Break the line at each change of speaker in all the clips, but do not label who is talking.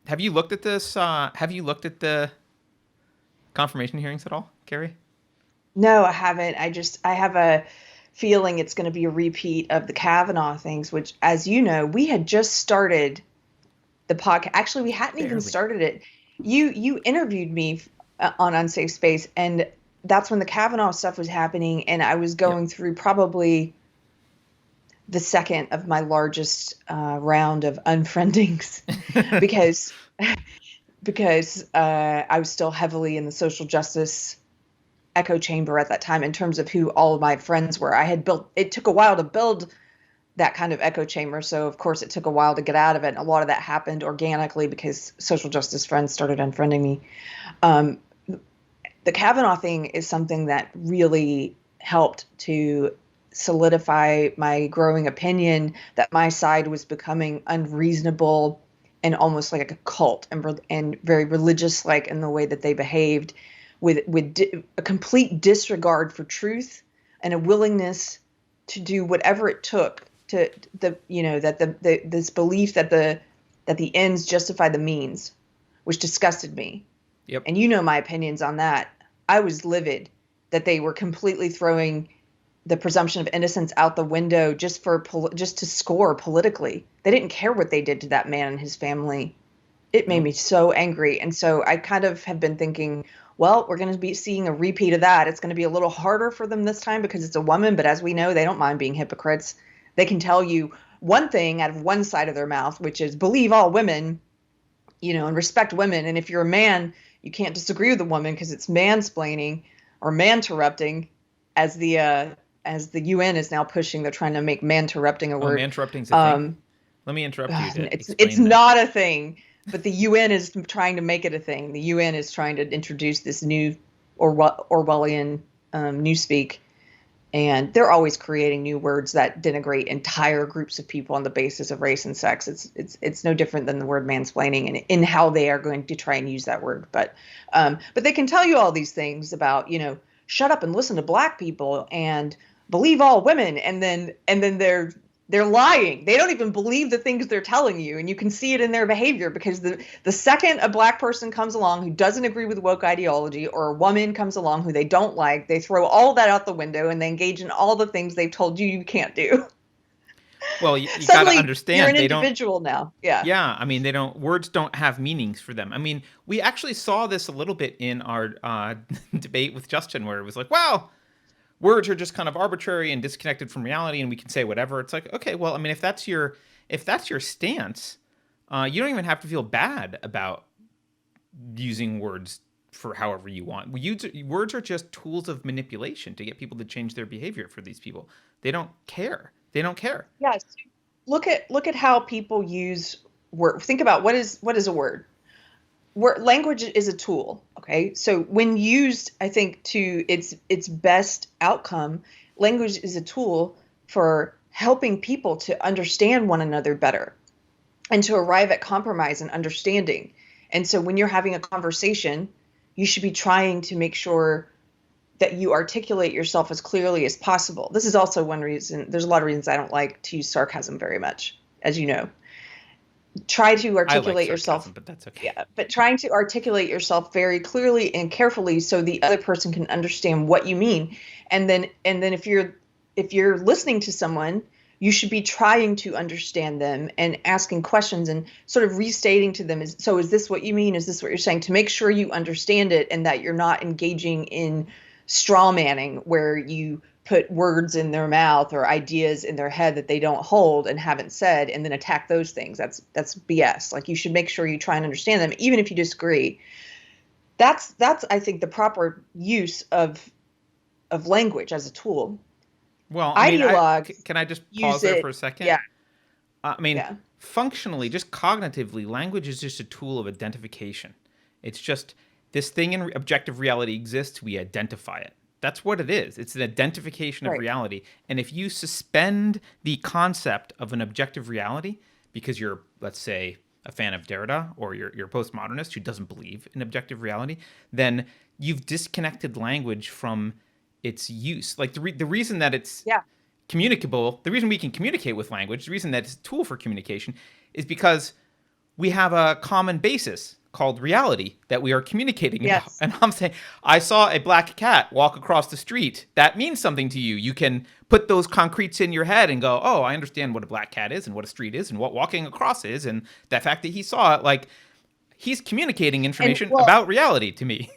Have you looked at this? Have you looked at the confirmation hearings at all, Carrie?
No, I haven't. I have a feeling it's going to be a repeat of the Kavanaugh things, which, as you know, we had just started the podcast. Actually, we hadn't even
Barely.
started it. You interviewed me on Unsafe Space, and that's when the Kavanaugh stuff was happening, and I was
Yep.
going through probably the second of my largest round of unfriendings because I was still heavily in the social justice echo chamber at that time in terms of who all of my friends were. I had built, it took a while to build that kind of echo chamber. So, of course, it took a while to get out of it. And a lot of that happened organically because social justice friends started unfriending me. Um, the Kavanaugh thing is something that really helped to solidify my growing opinion that my side was becoming unreasonable and almost like a cult and very religious like in the way that they behaved with a complete disregard for truth and a willingness to do whatever it took to this belief that the ends justify the means, which disgusted me.
Yep.
And you know my opinions on that. I was livid that they were completely throwing the presumption of innocence out the window just to score politically. They didn't care what they did to that man and his family. It made
Nope.
me so angry. And so I kind of have been thinking, well, we're going to be seeing a repeat of that. It's going to be a little harder for them this time because it's a woman, but as we know, they don't mind being hypocrites. They can tell you one thing out of one side of their mouth, which is believe all women, and respect women. And if you're a man, you can't disagree with a woman because it's mansplaining or man-interrupting, as the UN is now pushing. They're trying to make man-interrupting a
Oh,
word.
man-interrupting's a thing.
Um,
Let me interrupt you to
it's
explain that.
not a thing, but the UN is trying to make it a thing. The UN is trying to introduce this new Orwellian newspeak, and they're always creating new words that denigrate entire groups of people on the basis of race and sex. It's no different than the word mansplaining and in how they are going to try and use that word. But they can tell you all these things about shut up and listen to black people and believe all women, and then they're lying. They don't even believe the things they're telling you, and you can see it in their behavior because the second a black person comes along who doesn't agree with woke ideology, or a woman comes along who they don't like, they throw all that out the window and they engage in all the things they've told you you can't do.
Well, you got to
Suddenly, you're
understand
an
they don't.
individual now. Yeah.
Yeah, I mean, they don't. Words don't have meanings for them. I mean, we actually saw this a little bit in our debate with Justin, where it was like, "Well, words are just kind of arbitrary and disconnected from reality, and we can say whatever." It's like, okay, well, I mean, if that's your stance, you don't even have to feel bad about using words for however you want. Words are just tools of manipulation to get people to change their behavior for these people. They don't care. They don't care.
Yes. Look at how people use word. Think about what is a word. Language is a tool. Okay, so when used, I think to its best outcome, language is a tool for helping people to understand one another better and to arrive at compromise and understanding. And so when you're having a conversation, you should be trying to make sure that you articulate yourself as clearly as possible. This is also one reason. There's a lot of reasons I don't like to use sarcasm very much, as you know. Try to
I like
articulate
sarcasm,
yourself.
but that's okay.
Yeah, but trying to articulate yourself very clearly and carefully so the other person can understand what you mean. And then if you're listening to someone, you should be trying to understand them and asking questions and sort of restating to them, is this what you mean? Is this what you're saying? To make sure you understand it and that you're not engaging in straw manning where you put words in their mouth or ideas in their head that they don't hold and haven't said and then attack those things. That's BS. Like, you should make sure you try and understand them even if you disagree. That's I think the proper use of language as a tool.
Well, I mean,
Ideologues
can I just
use
pause there
it.
for a second?
Yeah,
I mean,
yeah.
functionally, just cognitively, language is just a tool of identification. It's just this thing in objective reality exists, we identify it. That's what it is. It's an identification of
Right.
reality. And if you suspend the concept of an objective reality because you're, let's say, a fan of Derrida or you're a postmodernist who doesn't believe in objective reality, then you've disconnected language from its use. Like the reason that it's
Yeah.
communicable, the reason we can communicate with language, the reason that it's a tool for communication, is because we have a common basis called reality that we are communicating about.
Yes.
And I'm saying, I saw a black cat walk across the street. That means something to you. You can put those concretes in your head and go, oh, I understand what a black cat is and what a street is and what walking across is. And the fact that he saw it, like, he's communicating information about reality to me.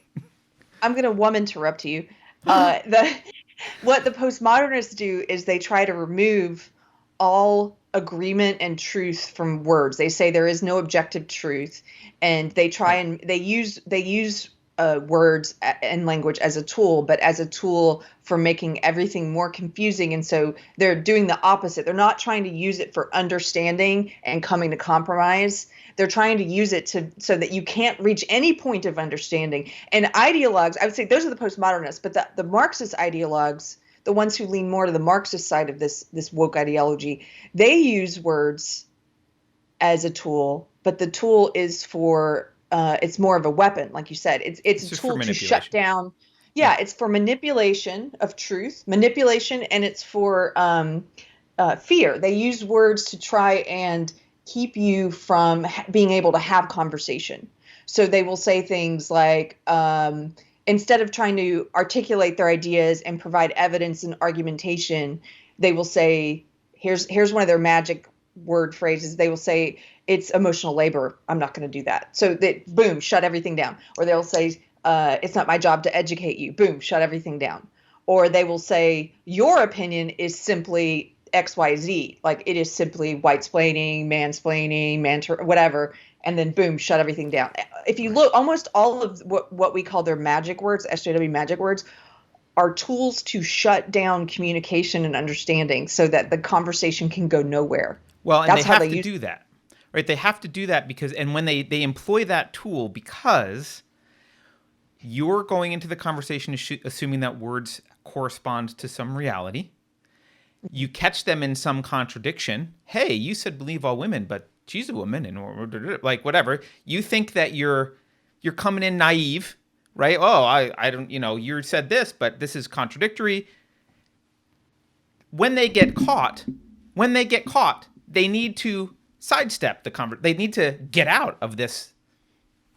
I'm going to interrupt you. What the postmodernists do is they try to remove all agreement and truth from words. They say there is no objective truth, and they try and they use words and language as a tool, but as a tool for making everything more confusing. And so they're doing the opposite. They're not trying to use it for understanding and coming to compromise. They're trying to use it so that you can't reach any point of understanding. And ideologues, I would say those are the postmodernists, but the Marxist ideologues, the ones who lean more to the Marxist side of this woke ideology, they use words as a tool, but the tool is for it's more of a weapon, like you said. It's a tool to shut down. Yeah, it's for manipulation of truth, manipulation, and it's for fear. They use words to try and keep you from being able to have conversation. So they will say things like, instead of trying to articulate their ideas and provide evidence and argumentation, they will say, here's one of their magic word phrases. They will say, it's emotional labor. I'm not going to do that. So that, boom, shut everything down. Or they'll say, it's not my job to educate you. Boom, shut everything down. Or they will say, your opinion is simply XYZ, like it is simply white-splaining, mansplaining, whatever, and then boom, shut everything down. If you look, almost all of what we call their magic words, SJW magic words, are tools to shut down communication and understanding so that the conversation can go nowhere.
Well, and they have to do that, right? They have to do that because, and when they employ that tool, because you're going into the conversation assuming that words correspond to some reality. You catch them in some contradiction. Hey, you said believe all women, but she's a woman, and like whatever. You think that you're coming in naive, right? Oh, I don't, you said this, but this is contradictory. When they get caught, they need to sidestep the conversation. They need to get out of this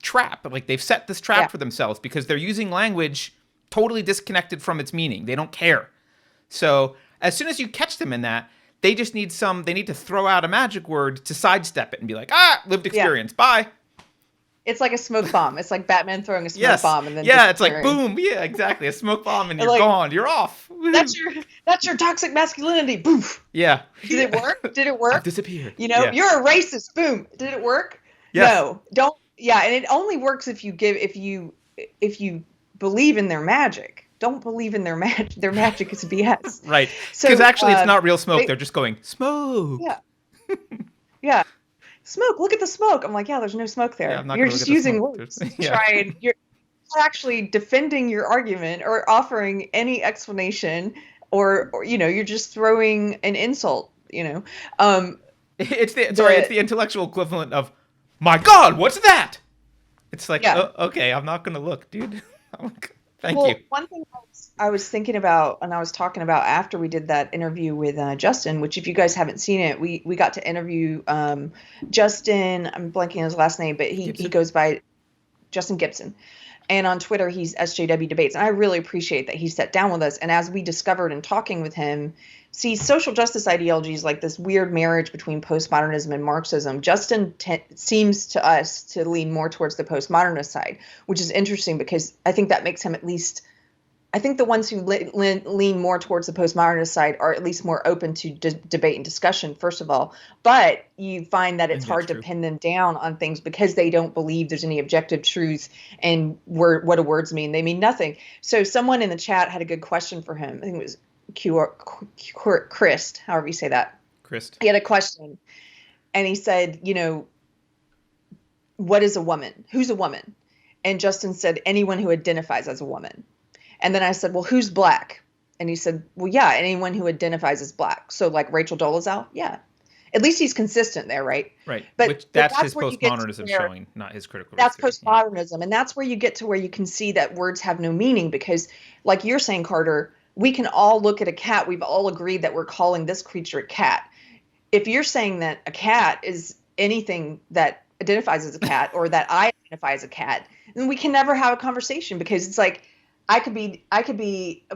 trap. Like they've set this trap for themselves because they're using language totally disconnected from its meaning. They don't care. So as soon as you catch them in that, they just need they need to throw out a magic word to sidestep it and be like, lived experience, bye.
It's like a smoke bomb. It's like Batman throwing a smoke bomb and then
it's like boom, exactly, a smoke bomb and you're gone, you're off.
That's your toxic masculinity. Boof.
Yeah.
Did it work? Did it work?
I've disappeared.
You're a racist. Boom. Did it work?
Yes.
No. Don't. Yeah, and it only works if you believe in their magic. Don't believe in their magic. Their magic is BS.
Right. Because actually it's not real smoke. They're just going, smoke.
Yeah. Yeah. Smoke. Look at the smoke. I'm like, yeah, there's no smoke there.
Yeah,
you're just using words to try and you're actually defending your argument or offering any explanation or you're just throwing an insult,
It's the intellectual equivalent of, my God, what's that? It's like, okay, I'm not going to look, dude. Thank you.
One thing I was thinking about and I was talking about after we did that interview with Justin, which if you guys haven't seen it, we got to interview Justin. I'm blanking on his last name, but he goes by Justin Gibson. And on Twitter, he's SJW Debates. And I really appreciate that he sat down with us. And as we discovered in talking with him, see, social justice ideology is like this weird marriage between postmodernism and Marxism. Justin seems to us to lean more towards the postmodernist side, which is interesting because I think that makes him at least – I think the ones who lean more towards the postmodernist side are at least more open to debate and discussion, first of all. But you find that it's hard to pin them down on things because they don't believe there's any objective truth and what do words mean. They mean nothing. So someone in the chat had a good question for him. I think it was Christ, however you say that.
Christ.
He had a question. And he said, what is a woman? Who's a woman? And Justin said, anyone who identifies as a woman. And then I said, well, who's black? And he said, well, yeah, anyone who identifies as black. So like Rachel Dolezal? Yeah. At least he's consistent there, right?
Right. But that's his postmodernism showing, not his critical race theory.
That's postmodernism. And that's where you get to where you can see that words have no meaning because like you're saying, Carter, we can all look at a cat. We've all agreed that we're calling this creature a cat. If you're saying that a cat is anything that identifies as a cat, or that I identify as a cat, then we can never have a conversation, because it's like I could be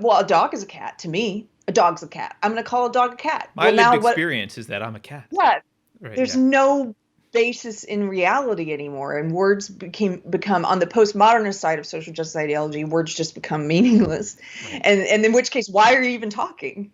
well, a dog is a cat to me. A dog's a cat. I'm going to call a dog a cat.
My
Well, now
lived
what?
experience is that I'm a cat.
Yeah,
Right,
there's
yeah.
no basis in reality anymore, and words become on the postmodernist side of social justice ideology, words just become meaningless.
Right.
And in which case, why are you even talking?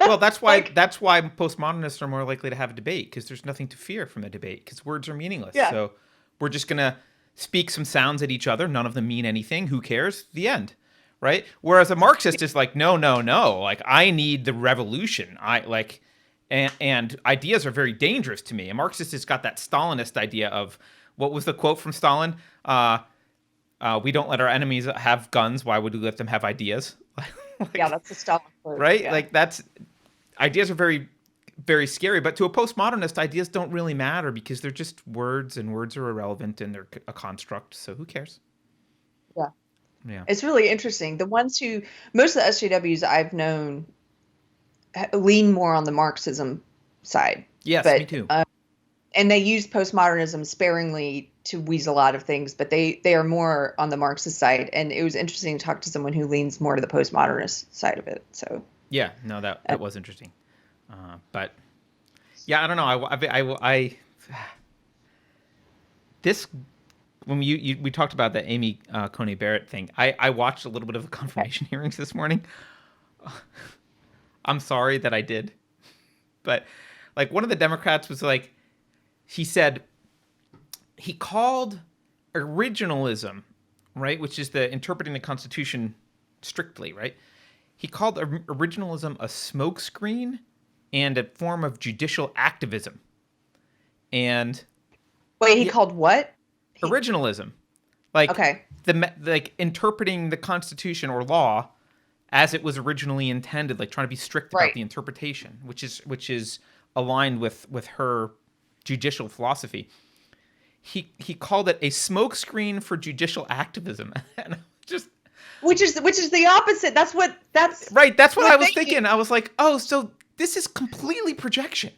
Well, that's why
Like,
postmodernists are more likely to have a debate, because there's nothing to fear from a debate, because words are meaningless.
yeah,
So we're just gonna speak some sounds at each other. None of them mean anything. Who cares? The end. Right. Whereas a Marxist is like, no, no, no. Like, I need the revolution. I like, and ideas are very dangerous to me. A Marxist has got that Stalinist idea of, what was the quote from Stalin? We don't let our enemies have guns. Why would we let them have ideas?
yeah,
Like,
that's the Stalin quote.
right?
Yeah,
Like, that's ideas are very, very scary. But to a postmodernist, ideas don't really matter, because they're just words, and words are irrelevant, and they're a construct. So who cares?
yeah.
Yeah.
It's really interesting. The ones who, most of the SJWs I've known lean more on the Marxism side,
Yes, me
but
too.
and they use postmodernism sparingly to weasel out of things, but they are more on the Marxist side. And it was interesting to talk to someone who leans more to the postmodernist side of it. So
Yeah. No, that was interesting. But yeah, I don't know. I this when we talked about the Amy Coney Barrett thing. I watched a little bit of the confirmation hearings this morning. I'm sorry that I did, but like, one of the Democrats was like, he said, he called originalism, right, which is the interpreting the Constitution strictly, right? He called originalism a smokescreen and a form of judicial activism. And
wait, he
yeah,
called what?
originalism, like
Okay,
like interpreting the Constitution or law as it was originally intended, like trying to be strict about
right.
the interpretation, which is aligned with her judicial philosophy. He called it a smokescreen for judicial activism, and just
Which is the opposite. That's
right. That's what
what
I was
they do.
thinking. I was like, oh, so this is completely projection.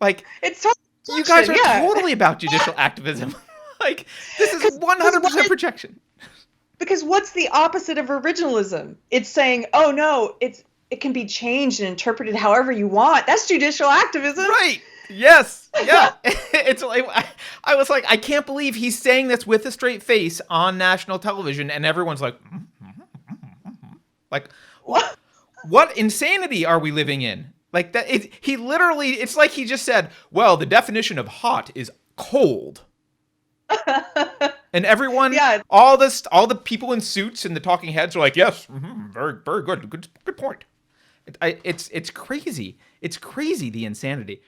Like,
It's total
you guys
projection,
are
yeah.
totally about judicial activism. Like, this is
Because
100% projection.
what's the opposite of originalism? It's saying, oh no, it can be changed and interpreted however you want. That's judicial activism.
Right. Yes. Yeah. It's like, I was like, I can't believe he's saying this with a straight face on national television, and everyone's like, like, what insanity are we living in? Like that. He literally. It's like he just said, well, the definition of hot is cold. And everyone,
Yeah,
all the people in suits and the talking heads are like, yes, very, very good point. It's crazy. It's crazy, the insanity.